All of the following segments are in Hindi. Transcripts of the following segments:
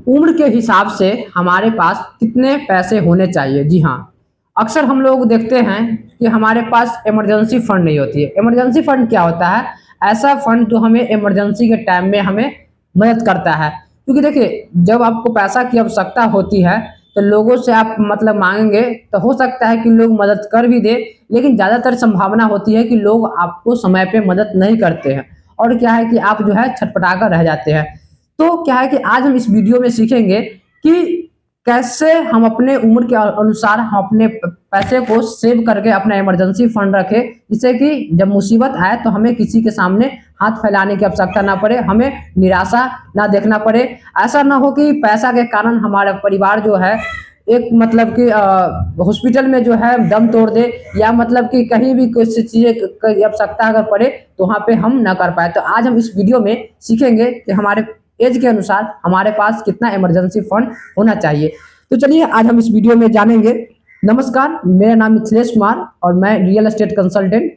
उम्र के हिसाब से हमारे पास कितने पैसे होने चाहिए। जी हाँ, अक्सर हम लोग देखते हैं कि हमारे पास इमरजेंसी फंड नहीं होती है। इमरजेंसी फंड क्या होता है? ऐसा फंड जो हमें इमरजेंसी के टाइम में हमें मदद करता है। क्योंकि देखिए, जब आपको पैसा की आवश्यकता होती है तो लोगों से आप मतलब मांगेंगे तो हो सकता है कि लोग मदद कर भी दे, लेकिन ज़्यादातर संभावना होती है कि लोग आपको समय पे मदद नहीं करते हैं और क्या है कि आप जो है छटपटा कर रह जाते हैं। तो क्या है कि आज हम इस वीडियो में सीखेंगे कि कैसे हम अपने उम्र के अनुसार हम अपने पैसे को सेव करके अपना इमरजेंसी फंड रखें, जिससे कि जब मुसीबत आए तो हमें किसी के सामने हाथ फैलाने की आवश्यकता ना पड़े, हमें निराशा ना देखना पड़े। ऐसा ना हो कि पैसा के कारण हमारा परिवार जो है एक मतलब कि हॉस्पिटल में जो है दम तोड़ दे, या मतलब कि कहीं भी कुछ चीज़ें की आवश्यकता अगर पड़े तो वहाँ पे हम ना कर पाए। तो आज हम इस वीडियो में सीखेंगे कि हमारे एज के अनुसार हमारे पास कितना इमरजेंसी फंड होना चाहिए। तो चलिए आज हम इस वीडियो में जानेंगे। नमस्कार, मेरा नाम मिथिलेश कुमार और मैं रियल एस्टेट कंसल्टेंट।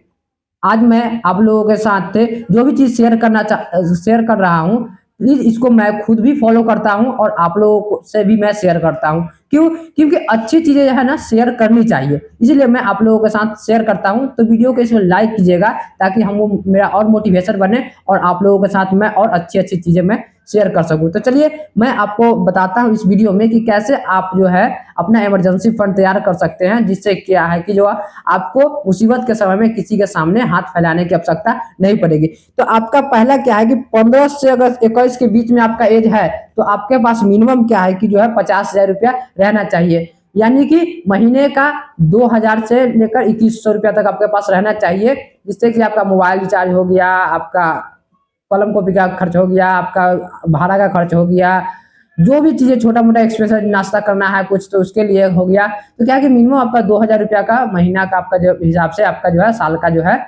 आज मैं आप लोगों के साथ जो भी चीज़ शेयर कर रहा हूँ, प्लीज़ इसको मैं खुद भी फॉलो करता हूँ और आप लोगों से भी मैं शेयर करता हूँ। क्यों? क्योंकि अच्छी चीज़ें जो है ना शेयर करनी चाहिए, इसीलिए मैं आप लोगों के साथ शेयर करता हूँ। तो वीडियो को इसमें लाइक कीजिएगा ताकि हम मेरा और मोटिवेशन बने और आप लोगों के साथ मैं और अच्छी चीज़ें मैं शेयर कर सकूं। तो चलिए मैं आपको बताता हूं इस वीडियो में कि कैसे आप जो है अपना इमरजेंसी फंड तैयार कर सकते हैं, जिससे क्या है कि जो आपको मुसीबत के समय में किसी के सामने हाथ फैलाने की आवश्यकता नहीं पड़ेगी। तो आपका पहला क्या है कि 15 से अगर 21 के बीच में आपका एज है तो आपके पास मिनिमम क्या है कि जो है 50,000 रुपया रहना चाहिए, यानी कि महीने का 2,000 से लेकर 2,100 रुपया तक आपके पास रहना चाहिए, जिससे कि आपका मोबाइल रिचार्ज हो गया, आपका कलम कॉपी का खर्च हो गया, आपका भाड़ा का खर्च हो गया, जो भी चीज़ें छोटा मोटा एक्सपेंस नाश्ता करना है कुछ तो उसके लिए हो गया। तो क्या है कि मिनिमम आपका 2,000 रुपया का महीना का आपका जो हिसाब से आपका जो है साल का जो है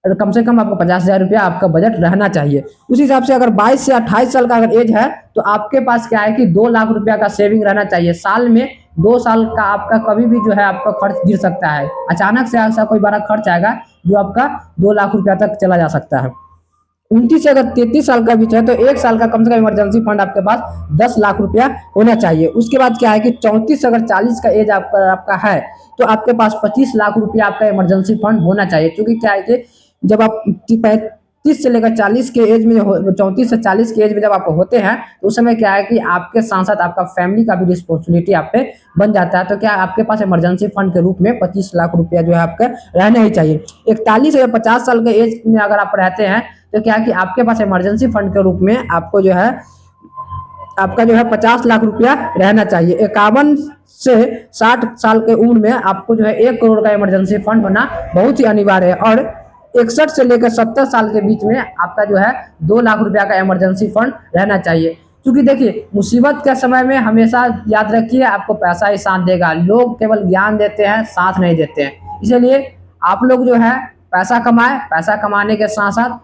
कम से कम आपको 50,000 रुपया आपका बजट रहना चाहिए। उस हिसाब से अगर 22 से 28 साल का अगर एज है तो आपके पास क्या है कि 2 लाख रुपया का सेविंग रहना चाहिए। साल में 2 साल का आपका कभी भी जो है आपका खर्च गिर सकता है, अचानक से ऐसा कोई बड़ा खर्च आएगा जो आपका 2 लाख रुपया तक चला जा सकता है। 29 से अगर 33 साल का बीच है तो 1 साल का कम से कम इमरजेंसी फंड आपके पास 10 लाख रुपया होना चाहिए। उसके बाद क्या है कि 34 से अगर 40 का एज आपका है तो आपके पास 25 लाख रुपया आपका इमरजेंसी फंड होना चाहिए। क्योंकि क्या है कि जब आप 35 से लेकर 40 के एज में 34 से 40 के एज में जब आप होते हैं तो उस समय क्या है कि आपके साथ साथ आपका फैमिली का भी रिस्पॉन्सिबिलिटी आप पे बन जाता है। तो क्या आपके पास इमरजेंसी फंड के रूप में 25 लाख रुपया जो है आपका रहना ही चाहिए। 41 या 50 साल के एज में अगर आप रहते हैं तो क्या कि आपके पास इमरजेंसी फंड के रूप में आपको जो है आपका जो है 50 लाख रुपया रहना चाहिए। 51 से 60 साल के उम्र में आपको जो है 1 करोड़ का इमरजेंसी फंड होना बहुत ही अनिवार्य है। और 61 से लेकर 70 साल के बीच में आपका जो है 2 लाख रुपया का इमरजेंसी फंड रहना चाहिए। क्योंकि देखिए, मुसीबत के समय में हमेशा याद रखिए आपको पैसा ही साथ देगा, लोग केवल ज्ञान देते हैं, साथ नहीं देते हैं। इसलिए आप लोग जो है पैसा कमाए, पैसा कमाने के साथ साथ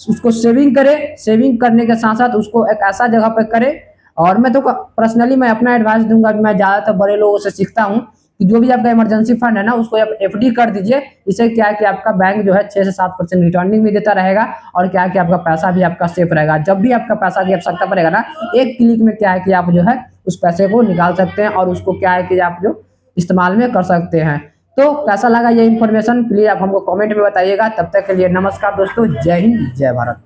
उसको सेविंग करें, सेविंग करने के साथ साथ उसको एक ऐसा जगह पे करें। और मैं तो पर्सनली मैं अपना एडवाइस दूंगा कि मैं ज़्यादातर बड़े लोगों से सीखता हूँ कि जो भी आपका इमरजेंसी फंड है ना उसको आप एफडी कर दीजिए। इससे क्या है कि आपका बैंक जो है 6 से 7% रिटर्निंग भी देता रहेगा और क्या है कि आपका पैसा भी आपका सेफ रहेगा। जब भी आपका पैसा की आवश्यकता पड़ेगा ना, एक क्लिक में क्या है कि आप जो है उस पैसे को निकाल सकते हैं और उसको क्या है कि आप जो इस्तेमाल में कर सकते हैं। तो कैसा लगा ये इन्फॉर्मेशन, प्लीज आप हमको कमेंट में बताइएगा। तब तक के लिए नमस्कार दोस्तों, जय हिंद, जय भारत।